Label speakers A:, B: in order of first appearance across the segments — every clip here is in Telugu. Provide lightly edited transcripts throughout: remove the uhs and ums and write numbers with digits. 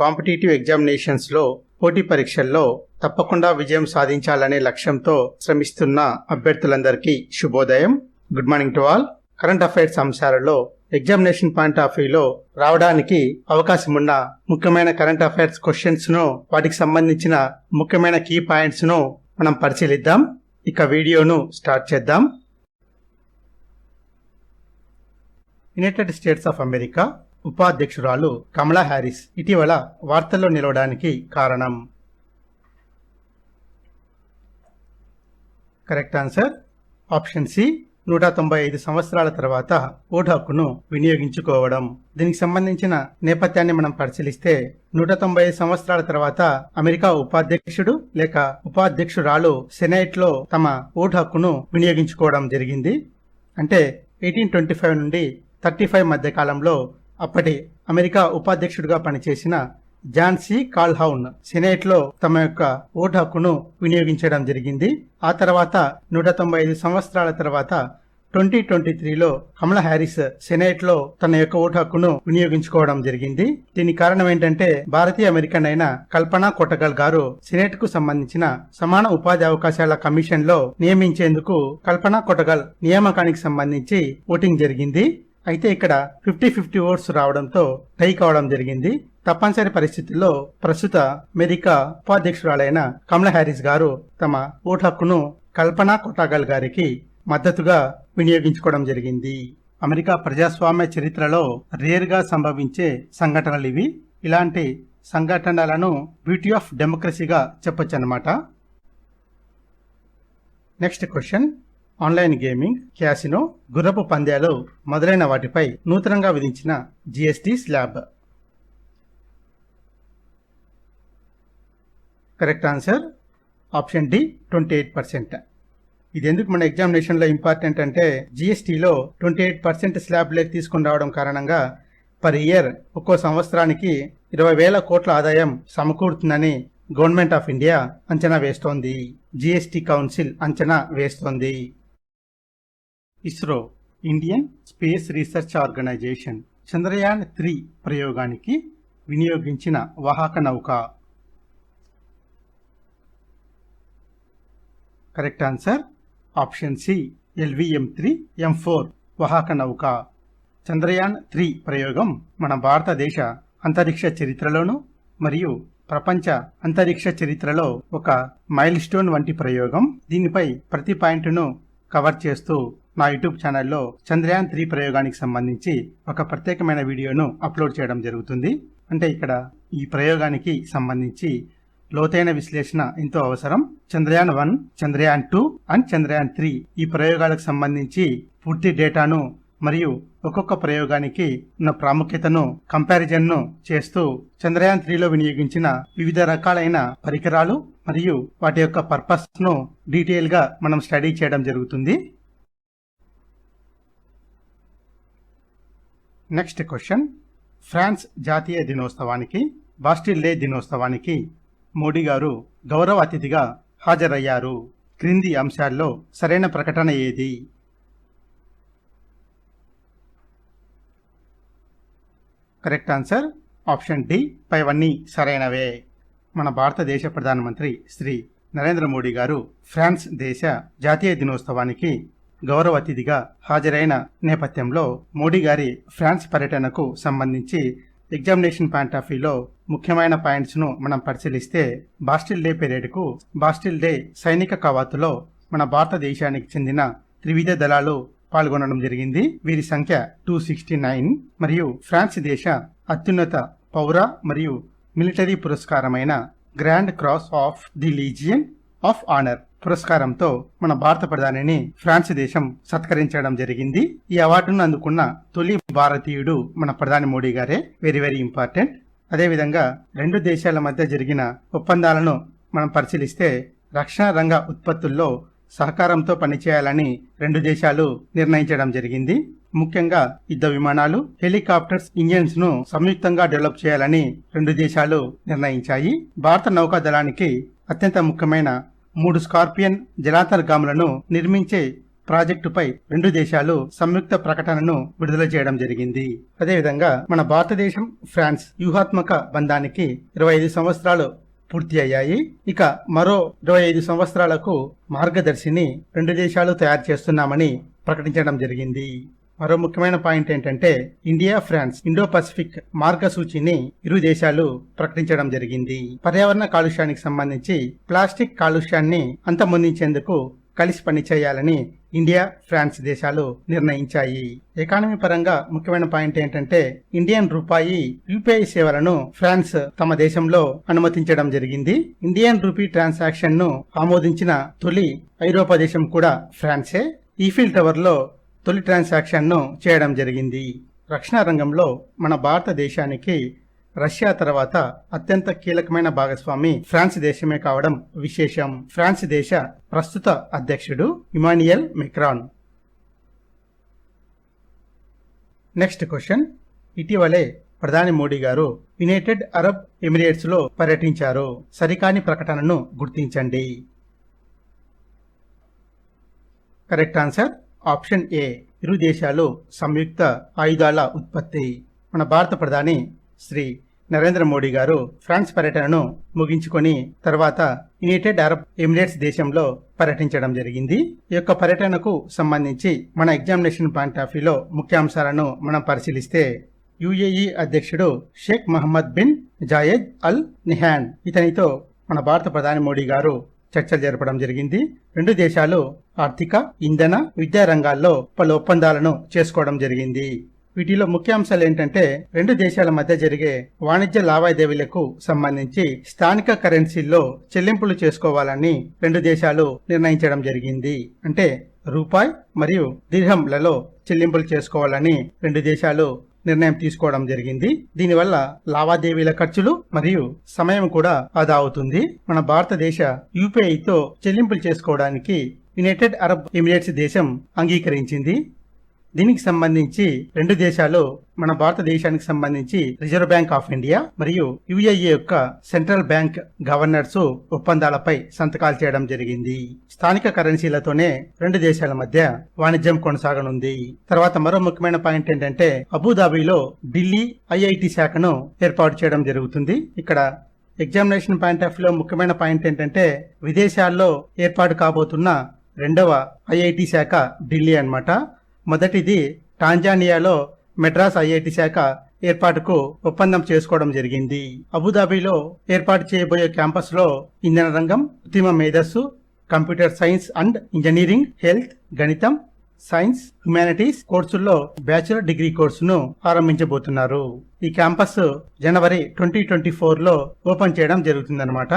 A: కాంపిటీటివ్ ఎగ్జామినేషన్స్లో పోటీ పరీక్షల్లో తప్పకుండా విజయం సాధించాలనే లక్ష్యంతో శ్రమిస్తున్న అభ్యర్థులందరికీ శుభోదయం. Good morning to all. Current affairs అంశాలలో ఎగ్జామినేషన్ పాయింట్ ఆఫ్ వ్యూలో రావడానికి అవకాశం ఉన్న ముఖ్యమైన కరెంట్ అఫైర్స్ క్వశ్చన్స్ను, వాటికి సంబంధించిన ముఖ్యమైన కీ పాయింట్స్ను మనం పరిశీలిద్దాం. ఇక వీడియోను స్టార్ట్ చేద్దాం. యునైటెడ్ స్టేట్స్ ఆఫ్ అమెరికా ఉపాధ్యక్షురాలు కమలా హ్యారిస్ ఇటీవల వార్తల్లో నిలవడానికి కారణం? కరెక్ట్ ఆన్సర్ ఆప్షన్ సి, 195 సంవత్సరాల తర్వాత ఓటు హక్కును వినియోగించుకోవడం. దీనికి సంబంధించిన నేపథ్యాన్ని మనం పరిశీలిస్తే 195 సంవత్సరాల తర్వాత అమెరికా ఉపాధ్యక్షుడు లేక ఉపాధ్యక్షురాలు సెనేట్లో తమ ఓటు హక్కును వినియోగించుకోవడం జరిగింది. అంటే 1825 నుండి 35 మధ్య కాలంలో అప్పటి అమెరికా ఉపాధ్యక్షుడిగా పనిచేసిన జాన్ సి కాల్హౌన్ సెనేట్లో తమ యొక్క ఓటు హక్కును వినియోగించడం జరిగింది. ఆ తర్వాత 195 సంవత్సరాల తర్వాత 2023లో కమలా హ్యారిస్ సెనేట్లో తన యొక్క ఓటు హక్కును వినియోగించుకోవడం జరిగింది. దీనికి కారణం ఏంటంటే భారతీయ అమెరికన్ అయిన కల్పనా కొటగల్ గారు సెనేట్ కు సంబంధించిన సమాన ఉపాధి అవకాశాల కమిషన్ లో నియమించేందుకు కల్పనా కొటగల్ నియామకానికి సంబంధించి ఓటింగ్ జరిగింది. అయితే ఇక్కడ 50-50 ఓట్స్ రావడంతో టై కావడం జరిగింది. తప్పనిసరి పరిస్థితుల్లో ప్రస్తుత అమెరికా ఉపాధ్యక్షురాలైన కమలా హ్యారిస్ గారు తమ ఓటు హక్కును కల్పనా కొటగల్ గారికి మద్దతుగా వినియోగించుకోవడం జరిగింది. అమెరికా ప్రజాస్వామ్య చరిత్రలో రేర్గా సంభవించే సంఘటనలు ఇవి. ఇలాంటి సంఘటనలను బ్యూటీ ఆఫ్ డెమోక్రసీగా చెప్పొచ్చు అన్నమాట. Next question. Online gaming, casino, గుర్రపు పందాలు మొదలైన వాటిపై నూతనంగా విధించిన GST slab? Correct answer option D, 28%. ఇది ఎందుకు మన ఎగ్జామినేషన్లో ఇంపార్టెంట్ అంటే జిఎస్టీలో 28% స్లాబ్ లేక్ తీసుకుని రావడం కారణంగా పర్ ఇయర్ ఒక్కో సంవత్సరానికి 20,000 కోట్ల ఆదాయం సమకూరుతుందని గవర్నమెంట్ ఆఫ్ ఇండియా అంచనా వేస్తోంది. జిఎస్టి కౌన్సిల్ అంచనా వేస్తోంది. ISRO Indian space research organisation Chandrayaan 3 ప్రయోగానికి వినియోగించిన వాహక నౌక? Correct answer option C, LVM-3 M4 వాహక నౌక. చంద్రయాన్ 3 ప్రయోగం మన భారతదేశ అంతరిక్ష చరిత్రలోను మరియు ప్రపంచ అంతరిక్ష చరిత్రలో ఒక మైల్ స్టోన్ వంటి ప్రయోగం. దీనిపై ప్రతి పాయింట్ను కవర్ చేస్తూ నా యూట్యూబ్ ఛానల్లో చంద్రయాన్ 3 ప్రయోగానికి సంబంధించి ఒక ప్రత్యేకమైన వీడియోను అప్లోడ్ చేయడం జరుగుతుంది. అంటే ఇక్కడ ఈ ప్రయోగానికి సంబంధించి లోతైన విశ్లేషణ ఎంతో అవసరం. చంద్రయాన్ 1, చంద్రయాన్ 2 అండ్ చంద్రయాన్ 3 ఈ ప్రయోగాలకు సంబంధించి పూర్తి డేటాను మరియు ఒక్కొక్క ప్రయోగానికి ఉన్న ప్రాముఖ్యతను కంపారిజన్ను చేస్తూ చంద్రయాన్ 3లో వినియోగించిన వివిధ రకాలైన పరికరాలు మరియు వాటి యొక్క పర్పస్ను డీటెయిల్గా మనం స్టడీ చేయడం జరుగుతుంది. Next question. ఫ్రాన్స్ జాతీయ దినోత్సవానికి, బాస్టిల్ డే దినోత్సవానికి మోడీ గారు గౌరవ అతిథిగా హాజరయ్యారు. క్రింది అంశాల్లో సరైన ప్రకటన ఏది? కరెక్ట్ ఆన్సర్ ఆప్షన్ డి, పైవన్నీ సరైనవే. మన భారతదేశ ప్రధానమంత్రి శ్రీ నరేంద్ర మోడీ గారు ఫ్రాన్స్ దేశ జాతీయ దినోత్సవానికి గౌరవ అతిథిగా హాజరైన నేపథ్యంలో మోడీ గారి ఫ్రాన్స్ పర్యటనకు సంబంధించి ఎగ్జామినేషన్ పాయింట్ ఆఫ్ వ్యూలో ముఖ్యమైన పాయింట్స్ను మనం పరిశీలిస్తే బాస్టిల్ డే పెరేడ్కు, బాస్టిల్ డే సైనిక కవాతులో మన భారతదేశానికి చెందిన త్రివిధ దళాలు పాల్గొనడం జరిగింది. వీరి సంఖ్య 269 మరియు ఫ్రాన్స్ దేశ అత్యున్నత పౌర మరియు మిలిటరీ పురస్కారమైన grand cross of the legion of honour పురస్కారంతో మన భారత ప్రధానిని ఫ్రాన్స్ దేశం సత్కరించడం జరిగింది. ఈ అవార్డును అందుకున్న తొలి భారతీయుడు మన ప్రధాని మోడీ గారే. Very very important. అదేవిధంగా రెండు దేశాల మధ్య జరిగిన ఒప్పందాలను మనం పరిశీలిస్తే రక్షణ రంగ ఉత్పత్తుల్లో సహకారంతో పనిచేయాలని రెండు దేశాలు నిర్ణయించడం జరిగింది. ముఖ్యంగా యుద్ధ విమానాలు, హెలికాప్టర్స్ ఇంజిన్స్ ను సంయుక్తంగా డెవలప్ చేయాలని రెండు దేశాలు నిర్ణయించాయి. భారత నౌకాదళానికి అత్యంత ముఖ్యమైన 3 స్కార్పియన్ జలాంతర్గాములను నిర్మించే ప్రాజెక్టుపై రెండు దేశాలు సంయుక్త ప్రకటనను విడుదల చేయడం జరిగింది. అదేవిధంగా మన భారతదేశం ఫ్రాన్స్ వ్యూహాత్మక బంధానికి 25 సంవత్సరాలు పూర్తి అయ్యాయి. ఇక మరో 25 సంవత్సరాలకు మార్గదర్శిని రెండు దేశాలు తయారు చేస్తున్నామని ప్రకటించడం జరిగింది. మరో ముఖ్యమైన పాయింట్ ఏంటంటే ఇండియా ఫ్రాన్స్ ఇండో పసిఫిక్ మార్గసూచిని ఇరు దేశాలు ప్రకటించడం జరిగింది. పర్యావరణ కాలుష్యానికి సంబంధించి ప్లాస్టిక్ కాలుష్యాన్ని అంతమొందించేందుకు కలిసి పనిచేయాలని ఇండియా ఫ్రాన్స్ దేశాలు నిర్ణయించాయి. ఎకానమీ పరంగా ముఖ్యమైన పాయింట్ ఏంటంటే ఇండియన్ రూపాయి యూపీఐ సేవలను ఫ్రాన్స్ తమ దేశంలో అనుమతించడం జరిగింది. ఇండియన్ రూపీ ట్రాన్సాక్షన్ ను ఆమోదించిన తొలి ఐరోపా దేశం కూడా ఫ్రాన్సే. ఈఫిల్ టవర్ లో తొలి ట్రాన్సాక్షన్ ను చేయడం జరిగింది. రక్షణ రంగంలో మన భారతదేశానికి రష్యా తర్వాత అత్యంత కీలకమైన భాగస్వామి ఫ్రాన్స్ దేశమే కావడం విశేషం. ఫ్రాన్స్ దేశ ప్రస్తుత అధ్యక్షుడు ఇమాన్యుయల్ మెక్రాన్. Next question. ఇటీవలే ప్రధాని మోడీ గారు యునైటెడ్ అరబ్ ఎమిరేట్స్ లో పర్యటించారు. సరికాని ప్రకటనను గుర్తించండి. కరెక్ట్ ఆన్సర్ ఆప్షన్ ఏ. ఇరు దేశాలు సంయుక్త ఆయుధాల ఉత్పత్తి. మన భారత ప్రధాని శ్రీ నరేంద్ర మోడీ గారు ఫ్రాన్స్ పర్యటనను ముగించుకొని తర్వాత యునైటెడ్ అరబ్ ఎమిరేట్స్ దేశంలో పర్యటించడం జరిగింది. ఈ యొక్క పర్యటనకు సంబంధించి మన ఎగ్జామినేషన్ పాయింట్ ఆఫ్ వ్యూలో ముఖ్యాంశాలను మనం పరిశీలిస్తే యుఏఈ అధ్యక్షుడు Sheikh Mohamed bin Zayed Al Nahyan ఇతనితో మన భారత ప్రధాని మోడీ గారు చర్చలు జరపడం జరిగింది. రెండు దేశాలు ఆర్థిక, ఇంధన, విద్యా రంగాల్లో పలు ఒప్పందాలను చేసుకోవడం జరిగింది. వీటిలో ముఖ్యాంశాలు ఏంటంటే రెండు దేశాల మధ్య జరిగే వాణిజ్య లావాదేవీలకు సంబంధించి స్థానిక కరెన్సీల్లో చెల్లింపులు చేసుకోవాలని రెండు దేశాలు నిర్ణయించడం జరిగింది. అంటే రూపాయి మరియు దిర్హంలలో చెల్లింపులు చేసుకోవాలని రెండు దేశాలు నిర్ణయం తీసుకోవడం జరిగింది. దీనివల్ల లావాదేవీల ఖర్చులు మరియు సమయం కూడా ఆదా అవుతుంది. మన భారతదేశ యూపీఐతో చెల్లింపులు చేసుకోవడానికి యునైటెడ్ అరబ్ ఎమిరేట్స్ దేశం అంగీకరించింది. దీనికి సంబంధించి రెండు దేశాలు మన భారతదేశానికి సంబంధించి రిజర్వ్ బ్యాంక్ ఆఫ్ ఇండియా మరియు యుఏఈ యొక్క సెంట్రల్ బ్యాంక్ గవర్నర్స్ ఒప్పందాలపై సంతకాలు చేయడం జరిగింది. స్థానిక కరెన్సీలతోనే రెండు దేశాల మధ్య వాణిజ్యం కొనసాగనుంది. తర్వాత మరో ముఖ్యమైన పాయింట్ ఏంటంటే అబుదాబిలో ఢిల్లీ ఐఐటి శాఖను ఏర్పాటు చేయడం జరుగుతుంది. ఇక్కడ ఎగ్జామినేషన్ పాయింట్ ఆఫ్ వ్యూలో ముఖ్యమైన పాయింట్ ఏంటంటే విదేశాల్లో ఏర్పాటు కాబోతున్న రెండవ ఐఐటి శాఖ ఢిల్లీ అన్నమాట. మొదటిది టాంజానియాలో మెడ్రాస్ ఐఐటి శాఖ ఏర్పాటుకు ఒప్పందం చేసుకోవడం జరిగింది. అబుదాబిలో ఏర్పాటు చేయబోయే క్యాంపస్ లో ఇంధన రంగం, కృత్రిమ మేధస్సు, computer science and engineering, health, గణితం, సైన్స్, హ్యుమానిటీస్ కోర్సుల్లో బ్యాచిలర్ డిగ్రీ కోర్సును ఆరంభించబోతున్నారు. ఈ క్యాంపస్ జనవరి 2024 లో ఓపెన్ చేయడం జరుగుతుందన్నమాట.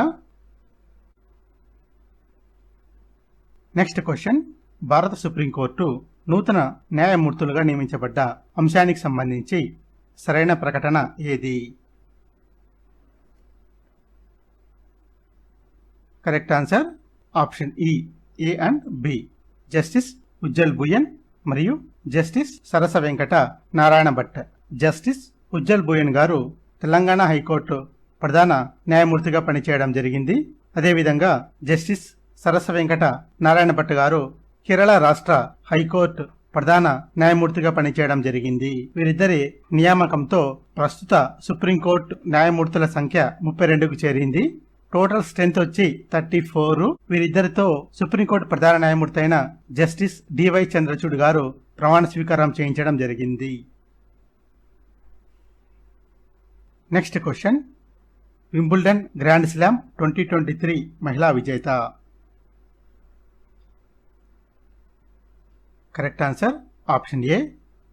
A: Next question. భారత సుప్రీంకోర్టు నూతన న్యాయమూర్తులుగా నియమించబడ్డ అంశానికి సంబంధించి సరైన ప్రకటన ఏది? Correct answer option E, A and B. Justice Ujjal Bhuyan మరియు జస్టిస్ సరస వెంకట నారాయణ భట్. జస్టిస్ ఉజ్జల్ బుయన్ గారు తెలంగాణ హైకోర్టు ప్రధాన న్యాయమూర్తిగా పనిచేయడం జరిగింది. అదేవిధంగా జస్టిస్ సరస వెంకట నారాయణ భట్ గారు కేరళ రాష్ట్ర హైకోర్టు ప్రధాన న్యాయమూర్తిగా పనిచేయడం జరిగింది. వీరిద్దరి నియామకంతో ప్రస్తుత సుప్రీంకోర్టు న్యాయమూర్తుల సంఖ్య 32కు చేరింది. టోటల్ స్ట్రెంత్ వచ్చి 34. వీరిద్దరితో సుప్రీంకోర్టు ప్రధాన న్యాయమూర్తి అయిన జస్టిస్ డివై చంద్రచూడ్ గారు ప్రమాణ స్వీకారం చేయించడం జరిగింది. Next question. Wimbledon grand slam 2023 మహిళా విజేత. Correct answer option A,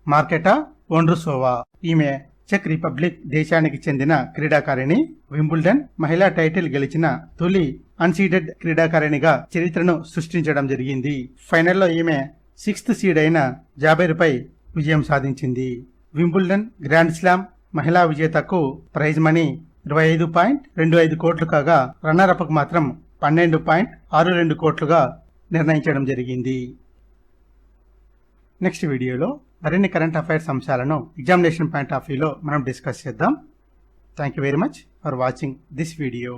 A: Marketa Vondrousova. ఈమె చెక్ రిపబ్లిక్ దేశానికి చెందిన క్రీడాకారిణి. వింబుల్డన్ మహిళా టైటిల్ గెలిచిన తొలి అన్సీడెడ్ క్రీడాకారిణిగా చరిత్రను సృష్టించడం జరిగింది. ఫైనల్లో ఈమె 6th సీడ్ అయిన జాబెర్పై విజయం సాధించింది. వింబుల్డన్ గ్రాండ్ స్లామ్ మహిళా విజేతకు ప్రైజ్ మనీ 25.25 కోట్లు కాగా రన్నర్ అప్ కు మాత్రం 12.62 కోట్లుగా నిర్ణయించడం జరిగింది. నెక్స్ట్ వీడియోలో మరిన్ని కరెంట్ అఫైర్స్ అంశాలను ఎగ్జామినేషన్ పాయింట్ ఆఫ్ వ్యూలో మనం డిస్కస్ చేద్దాం. Thank you very much for watching this video.